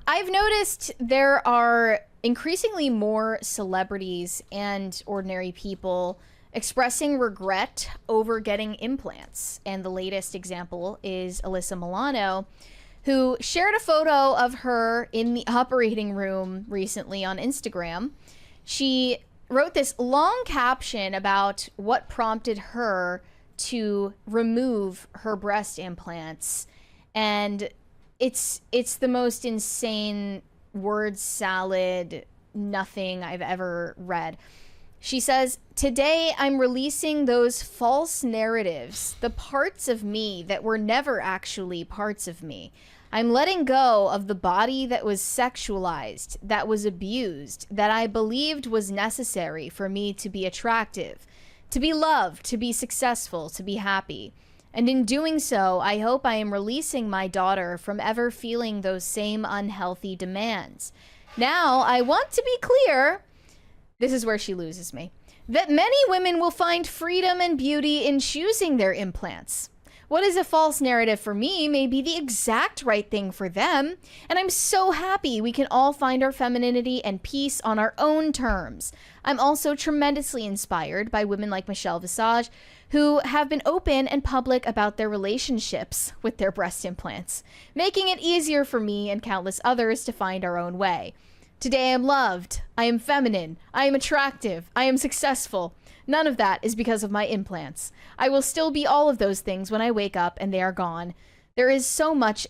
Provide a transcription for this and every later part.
I've noticed there are increasingly more celebrities and ordinary people expressing regret over getting implants. And the latest example is Alyssa Milano, who shared a photo of her in the operating room recently on Instagram. She wrote this long caption about what prompted her to remove her breast implants. And it's the most insane word salad nothing I've ever read. She says, "Today I'm releasing those false narratives, the parts of me that were never actually parts of me. I'm letting go of the body that was sexualized, that was abused, that I believed was necessary for me to be attractive, to be loved, to be successful, to be happy. And in doing so, I hope I am releasing my daughter from ever feeling those same unhealthy demands. Now, I want to be clear," this is where she loses me, "that many women will find freedom and beauty in choosing their implants. What is a false narrative for me may be the exact right thing for them, and I'm so happy we can all find our femininity and peace on our own terms. I'm also tremendously inspired by women like Michelle Visage, who have been open and public about their relationships with their breast implants, making it easier for me and countless others to find our own way. Today I am loved, I am feminine, I am attractive, I am successful. None of that is because of my implants. I will still be all of those things when I wake up and they are gone. There is so much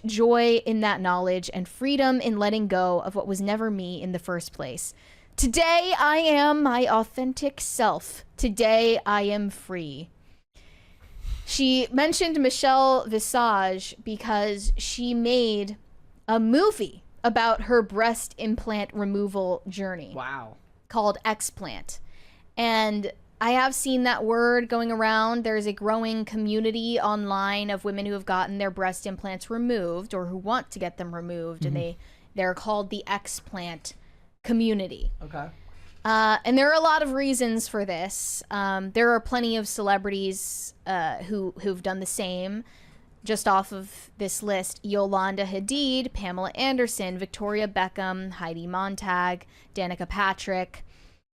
joy in that knowledge and freedom in letting go of what was never me in the first place. Today I am my authentic self. Today I am free." She mentioned Michelle Visage because she made a movie about her breast implant removal journey. Wow. Called Explant. And I have seen that word going around. There's a growing community online of women who have gotten their breast implants removed or who want to get them removed, and they're called the explant community. Okay. And there are a lot of reasons for this. There are plenty of celebrities who've done the same. Just off of this list: Yolanda Hadid, Pamela Anderson, Victoria Beckham, Heidi Montag, Danica Patrick.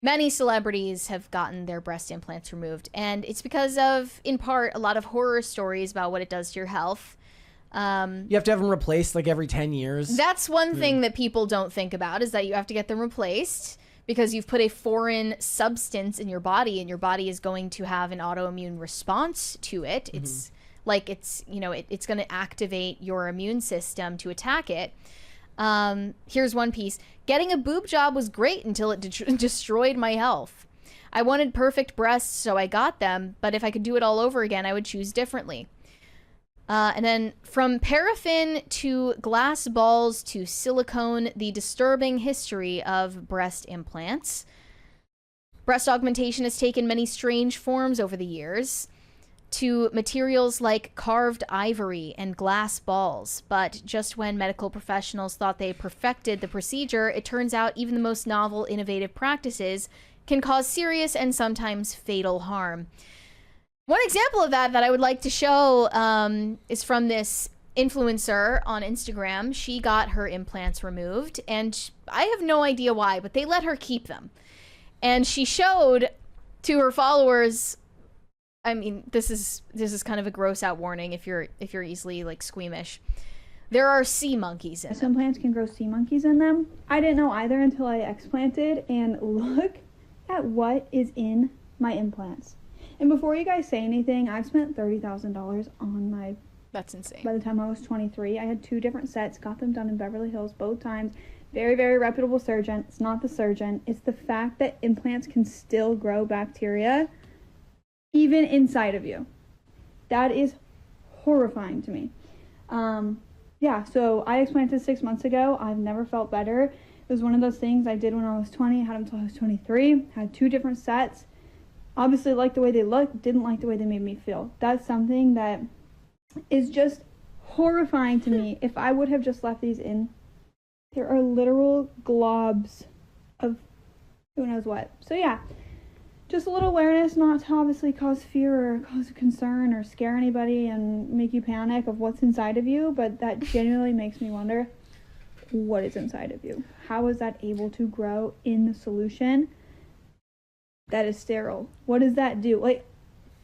Many celebrities have gotten their breast implants removed, and it's because of, in part, a lot of horror stories about what it does to your health. You have to have them replaced like every 10 years. That's one thing that people don't think about, is that you have to get them replaced because you've put a foreign substance in your body, and your body is going to have an autoimmune response to it. It's like it's going to activate your immune system to attack it. Here's one piece. "Getting a boob job was great until it destroyed my health. I wanted perfect breasts, so I got them, but if I could do it all over again, I would choose differently." And then from paraffin to glass balls to silicone, the disturbing history of breast implants. Breast augmentation has taken many strange forms over the years, to materials like carved ivory and glass balls. But just when medical professionals thought they perfected the procedure, it turns out even the most novel, innovative practices can cause serious and sometimes fatal harm. One example of that I would like to show is from this influencer on Instagram. She got her implants removed, and I have no idea why, but they let her keep them. And she showed to her followers, I mean, this is kind of a gross out warning if you're easily like squeamish. There are sea monkeys in them. Some plants can grow sea monkeys in them. I didn't know either until I explanted, and look at what is in my implants. And before you guys say anything, I've spent $30,000 on my... That's insane. By the time I was 23, I had 2 different sets, got them done in Beverly Hills both times. Very, very reputable surgeon. It's not the surgeon. It's the fact that implants can still grow bacteria even inside of you. That is horrifying to me. Yeah, so I explanted 6 months ago. I've never felt better. It was one of those things I did when I was 20. I had them until I was 23. Had 2 different sets. Obviously liked the way they looked. Didn't like the way they made me feel. That's something that is just horrifying to me. If I would have just left these in, there are literal globs of who knows what. So yeah. Just a little awareness, not to obviously cause fear or cause concern or scare anybody and make you panic of what's inside of you, but that genuinely makes me wonder what is inside of you. How is that able to grow in the solution that is sterile? What does that do? Like,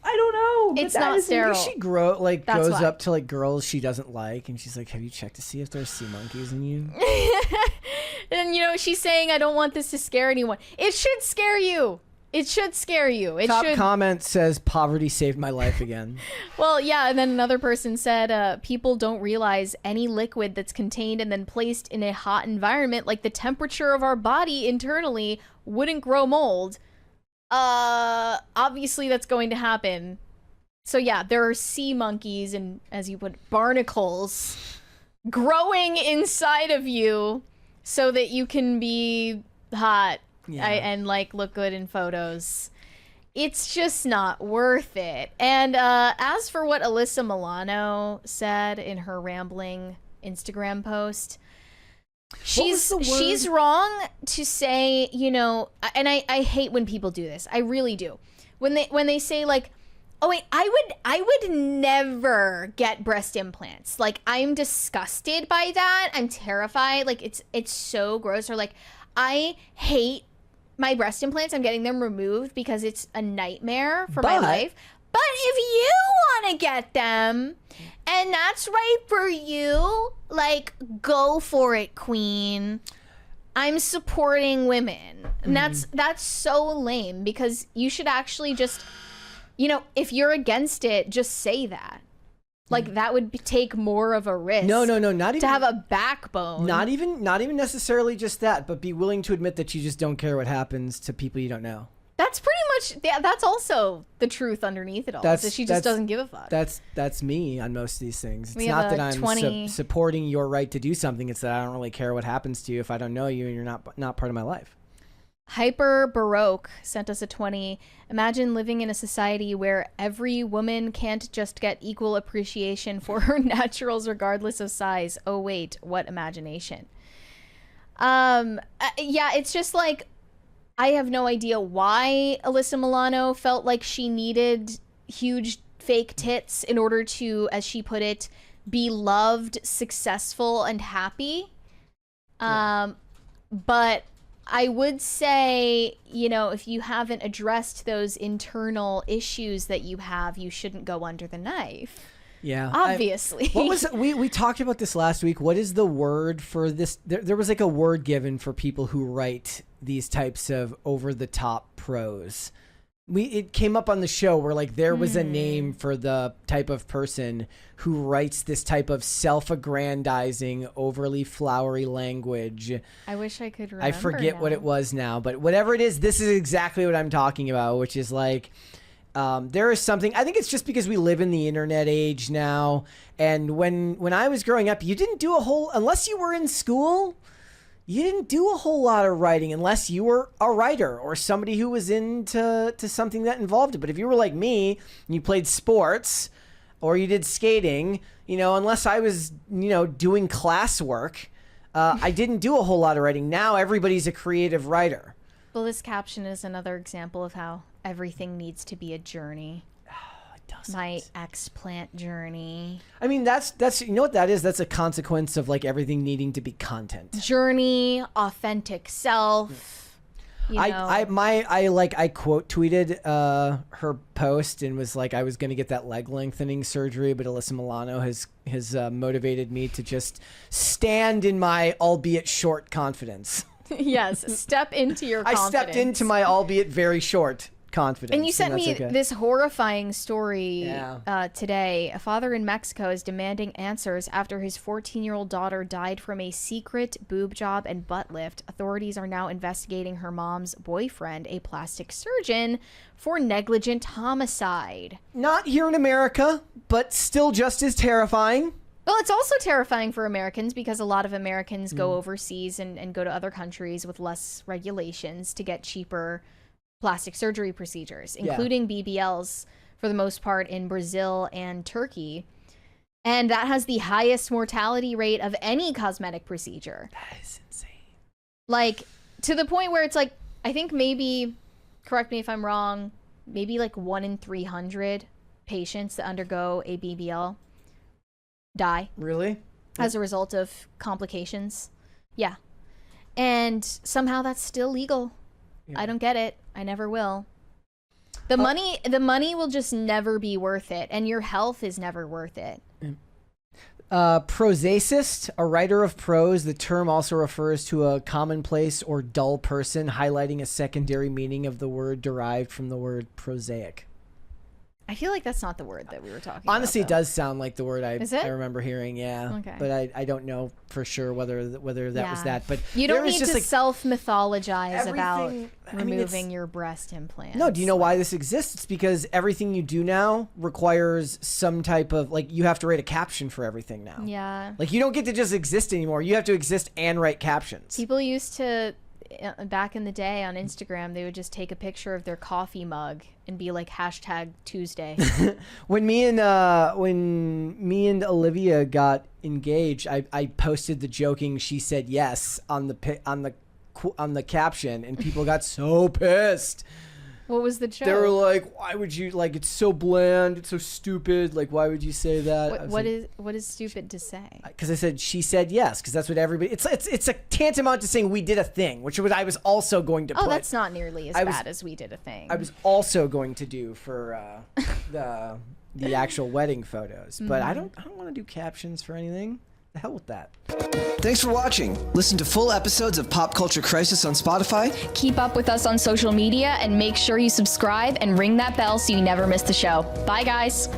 I don't know. It's not sterile. She goes up to like girls she doesn't like, and she's like, "Have you checked to see if there's sea monkeys in you?" And you know, she's saying, "I don't want this to scare anyone." It should scare you. It should scare you. Top comment says, "Poverty saved my life again." Well, yeah, and then another person said, people don't realize any liquid that's contained and then placed in a hot environment, like the temperature of our body internally, wouldn't grow mold. Obviously that's going to happen. So yeah, there are sea monkeys and, as you put, barnacles growing inside of you so that you can be hot and like look good in photos. It's just not worth it. And as for what Alyssa Milano said in her rambling Instagram post, she's wrong to say, you know, and I hate when people do this. I really do. When they say like, "Oh wait, I would never get breast implants." Like, I'm disgusted by that. I'm terrified. Like, it's so gross. Or like, "I hate my breast implants. I'm getting them removed because it's a nightmare for my life." But if you want to get them and that's right for you, like, go for it, queen. I'm supporting women. And that's so lame, because you should actually just, you know, if you're against it, just say that. Like, that would take more of a risk. No, not even to have a backbone. Not even necessarily just that, but be willing to admit that you just don't care what happens to people you don't know. That's pretty much, yeah, that's also the truth underneath it all. So she just doesn't give a fuck. That's me on most of these things. It's not that I'm supporting your right to do something. It's that I don't really care what happens to you if I don't know you and you're not part of my life. Hyper Baroque sent us a 20. Imagine living in a society where every woman can't just get equal appreciation for her naturals regardless of size. Oh wait, what imagination. Yeah, it's just like, I have no idea why Alyssa Milano felt like she needed huge fake tits in order to, as she put it, be loved, successful, and happy. But I would say, you know, if you haven't addressed those internal issues that you have, you shouldn't go under the knife. Yeah. Obviously. What was it? We talked about this last week. What is the word for this? There was like a word given for people who write these types of over-the-top prose. It came up on the show where like there was a name for the type of person who writes this type of self-aggrandizing, overly flowery language. I wish I could remember. I forget what it was now, but whatever it is, this is exactly what I'm talking about, which is like, there is something, I think it's just because we live in the internet age now. And when I was growing up, you didn't do unless you were in school, you didn't do a whole lot of writing unless you were a writer or somebody who was into something that involved it. But if you were like me and you played sports or you did skating, you know, unless I was, you know, doing classwork, I didn't do a whole lot of writing. Now everybody's a creative writer. Well, this caption is another example of how everything needs to be a journey. My explant journey. I mean, that's you know what that is? That's a consequence of like everything needing to be content. Journey, authentic self. I quote tweeted her post and was like, I was going to get that leg lengthening surgery, but Alyssa Milano has motivated me to just stand in my albeit short confidence. Yes, step into your confidence. I stepped into my albeit very short confidence. And you sent me this horrifying story today. A father in Mexico is demanding answers after his 14-year-old daughter died from a secret boob job and butt lift. Authorities are now investigating her mom's boyfriend, a plastic surgeon, for negligent homicide. Not here in America, but still just as terrifying. Well, it's also terrifying for Americans because a lot of Americans go overseas and go to other countries with less regulations to get cheaper plastic surgery procedures, including BBLs for the most part in Brazil and Turkey. And that has the highest mortality rate of any cosmetic procedure. That is insane. Like, to the point where it's like, I think maybe, correct me if I'm wrong, maybe like 1 in 300 patients that undergo a BBL die. Really? As a result of complications. Yeah. And somehow that's still legal. I don't get it. I never will. The money will just never be worth it, and your health is never worth it. Prosacist, a writer of prose. The term also refers to a commonplace or dull person, highlighting a secondary meaning of the word derived from the word prosaic. I feel like that's not the word that we were talking Honestly, about. it does sound like the word Is it? I remember hearing, yeah. Okay. But I don't know for sure whether that was that. But you don't there was need just to like self-mythologize about everything- removing your breast implants. No, do you know why this exists? It's because everything you do now requires some type of, like, you have to write a caption for everything now. Yeah. Like, you don't get to just exist anymore. You have to exist and write captions. People used to, back in the day on Instagram, they would just take a picture of their coffee mug and be like #Tuesday. When me and Olivia got engaged, I posted the joking "she said yes" on the caption, and people got so pissed. What was the joke? They were like, "Why would you, like, it's so bland, it's so stupid, like, why would you say that?" What is stupid to say? Because I said she said yes, because that's what everybody. It's a tantamount to saying we did a thing, which was I was also going to. Oh, put. that's not nearly as bad as we did a thing. I was also going to do for the actual wedding photos, but I don't want to do captions for anything. The hell with that. Thanks for watching. Listen to full episodes of Pop Culture Crisis on Spotify. Keep up with us on social media and make sure you subscribe and ring that bell so you never miss the show. Bye, guys.